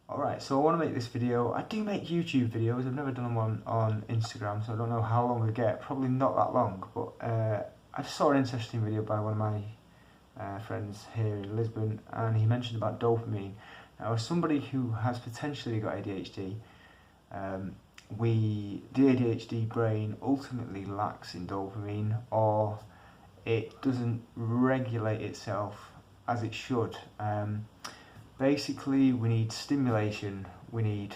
Alright, so I want to make this video. I do make YouTube videos, I've never done one on Instagram, so I don't know how long we get, probably not that long, but I just saw an interesting video by one of my friends here in Lisbon, and he mentioned about dopamine. Now, as somebody who has potentially got ADHD, the ADHD brain ultimately lacks in dopamine, or it doesn't regulate itself as it should. Basically, we need stimulation. We need,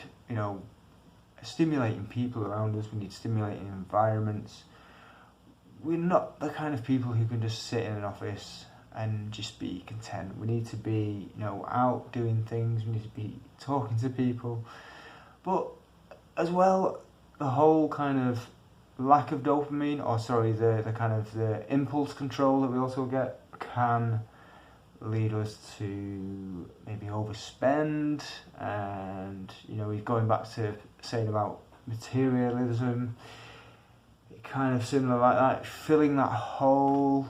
stimulating people around us. We need stimulating environments. We're not the kind of people who can just sit in an office and just be content. We need to be, out doing things. We need to be talking to people. But as well, the whole kind of lack of dopamine, the kind of the impulse control that we also get can lead us to maybe overspend, and we're going back to saying about materialism, kind of similar like that, filling that hole.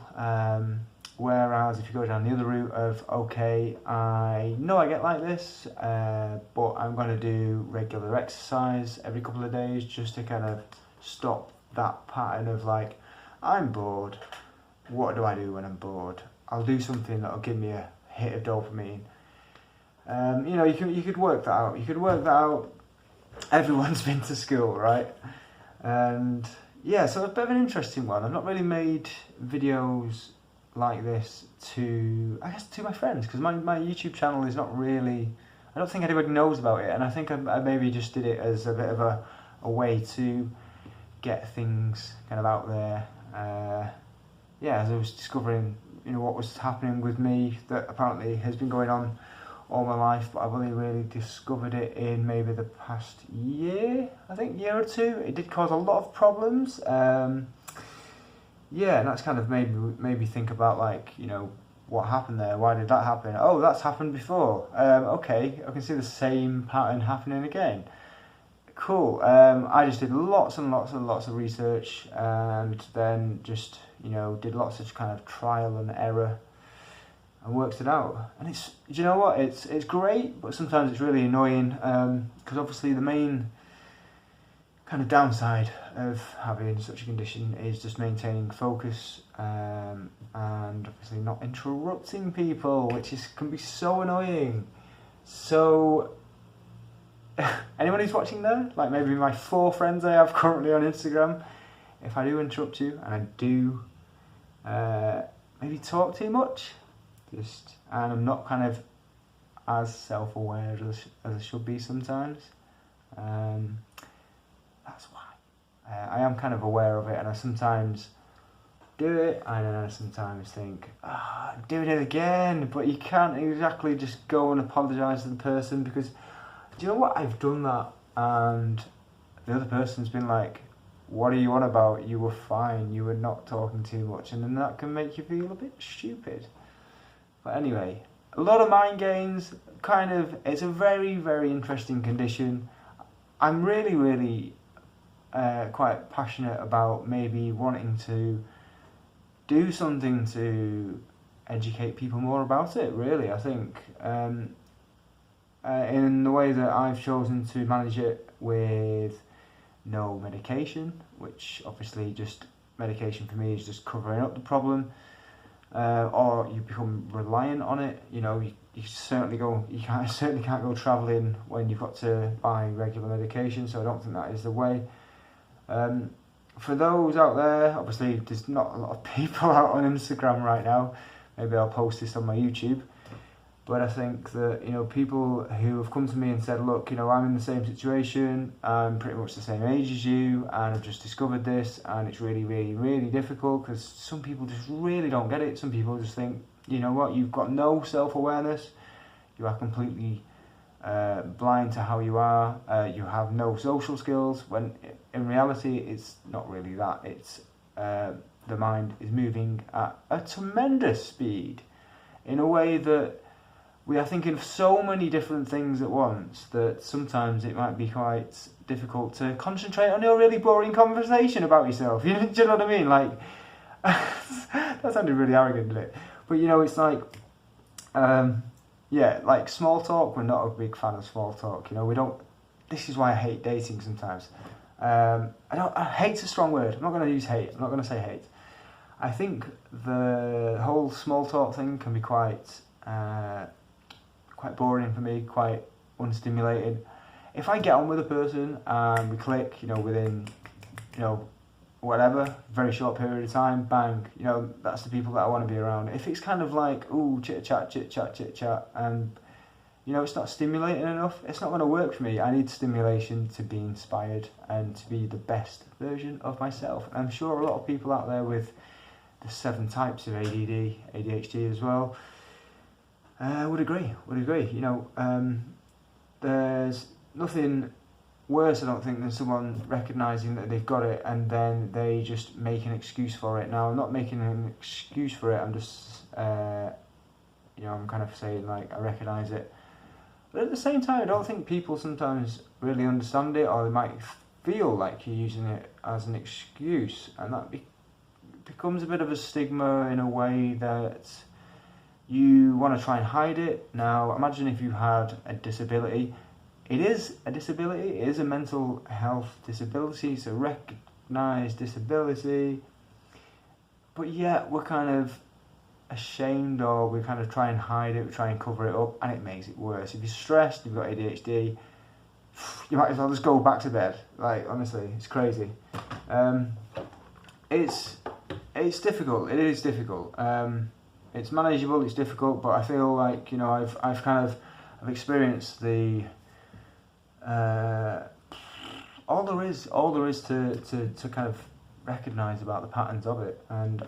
Whereas if you go down the other route of, okay, I know I get like this, but I'm going to do regular exercise every couple of days just to kind of stop that pattern of like, I'm bored, what do I do when I'm bored? I'll do something that'll give me a hit of dopamine. You could work that out. You could work that out. Everyone's been to school, right? And yeah, so it's a bit of an interesting one. I've not really made videos like this to my friends, because my YouTube channel is not really, I don't think anybody knows about it, and I think I maybe just did it as a bit of a way to get things kind of out there. As I was discovering what was happening with me that apparently has been going on all my life, but I've only really discovered it in maybe the past year or two. It did cause a lot of problems. And that's kind of made me think about what happened there. Why did that happen? Oh, that's happened before. Okay, I can see the same pattern happening again. Cool. I just did lots and lots and lots of research, and then just did lots of kind of trial and error and worked it out. And it's great, but sometimes it's really annoying, because obviously the main kind of downside of having such a condition is just maintaining focus, and obviously not interrupting people, which can be so annoying. So anyone who's watching there, like maybe my 4 friends I have currently on Instagram, if I do interrupt you and I do maybe talk too much, and I'm not kind of as self-aware as I should be sometimes, that's why. I am kind of aware of it, and I sometimes do it, and then I sometimes think, I'm doing it again, but you can't exactly just go and apologise to the person, because do you know what, I've done that, and the other person's been like, what are you on about? You were fine, you were not talking too much, and then that can make you feel a bit stupid. But anyway, a lot of mind games, it's a very, very interesting condition. I'm really, really quite passionate about maybe wanting to do something to educate people more about it, really. I think in the way that I've chosen to manage it with no medication, which obviously just medication for me is just covering up the problem, or you become reliant on it. You certainly can't go travelling when you've got to buy regular medication, so I don't think that is the way. For those out there, obviously there's not a lot of people out on Instagram right now, maybe I'll post this on my YouTube. But I think that, people who have come to me and said, look, I'm in the same situation, I'm pretty much the same age as you, and I've just discovered this, and it's really, really, really difficult, because some people just really don't get it. Some people just think, you've got no self-awareness, you are completely blind to how you are, you have no social skills, when in reality it's not really that. It's the mind is moving at a tremendous speed, in a way that we are thinking of so many different things at once that sometimes it might be quite difficult to concentrate on your really boring conversation about yourself. Do you know what I mean? Like, that sounded really arrogant, didn't it? But it's like, yeah, like small talk, we're not a big fan of small talk. We don't. This is why I hate dating sometimes. Hate's a strong word. I'm not going to use hate. I'm not going to say hate. I think the whole small talk thing can be quite boring for me, quite unstimulating. If I get on with a person and we click, within, whatever, very short period of time, bang, that's the people that I want to be around. If it's kind of like, ooh, chit chat, and, it's not stimulating enough, it's not going to work for me. I need stimulation to be inspired and to be the best version of myself. And I'm sure a lot of people out there with the 7 types of ADD, ADHD as well, would agree. There's nothing worse, I don't think, than someone recognising that they've got it and then they just make an excuse for it. Now, I'm not making an excuse for it, I'm just, I'm kind of saying, like, I recognise it. But at the same time, I don't think people sometimes really understand it, or they might feel like you're using it as an excuse, and that becomes a bit of a stigma in a way that you want to try and hide it. Now, imagine if you had a disability. It is a disability, it is a mental health disability, it's a recognised disability, but yet we're kind of ashamed, or we kind of try and hide it, we try and cover it up, and it makes it worse. If you're stressed, you've got ADHD, you might as well just go back to bed. Like, honestly, it's crazy. It's difficult, it is difficult. It's manageable, it's difficult, but I feel like, I've experienced the all there is to kind of recognise about the patterns of it, and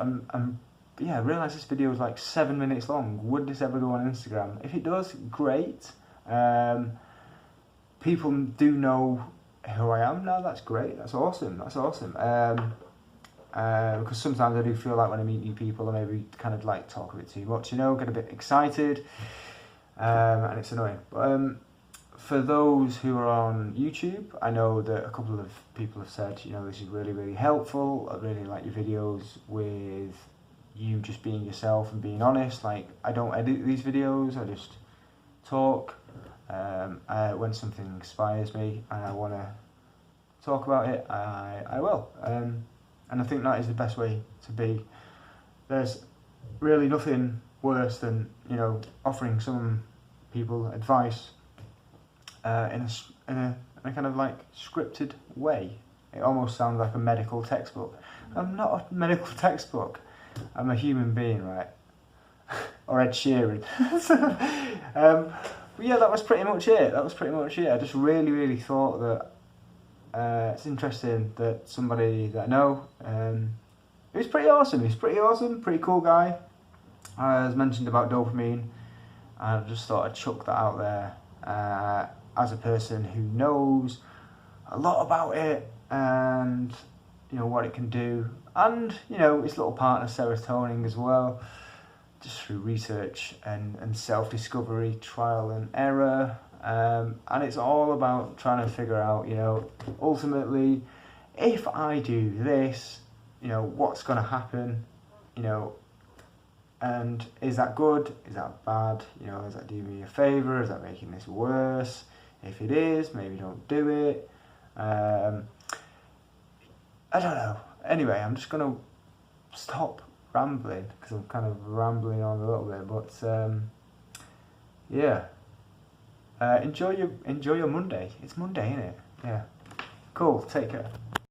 I realise this video is like 7 minutes long. Would this ever go on Instagram? If it does, great. People do know who I am now. That's great. That's awesome. Because sometimes I do feel like when I meet new people, I maybe kind of like talk a bit too much, get a bit excited, and it's annoying. But for those who are on YouTube, I know that a couple of people have said, this is really, really helpful. I really like your videos with you just being yourself and being honest. Like, I don't edit these videos, I just talk. When something inspires me and I want to talk about it, I will. And I think that is the best way to be. There's really nothing worse than, offering some people advice in a kind of like scripted way. It almost sounds like a medical textbook. I'm not a medical textbook. I'm a human being, right? Or Ed Sheeran. But yeah, that was pretty much it. I just really, really thought that it's interesting that somebody that I know, he was pretty awesome. Pretty cool guy. As mentioned about dopamine, I just thought I'd chuck that out there as a person who knows a lot about it and what it can do, and its little partner serotonin as well, just through research and self-discovery, trial and error, and it's all about trying to figure out, ultimately, if I do this, what's going to happen, and is that good, is that bad, is that doing me a favour, is that making this worse? If it is, maybe don't do it. I don't know. Anyway, I'm just going to stop rambling, because I'm kind of rambling on a little bit, but enjoy your Monday. It's Monday, isn't it? Yeah. Cool, take care.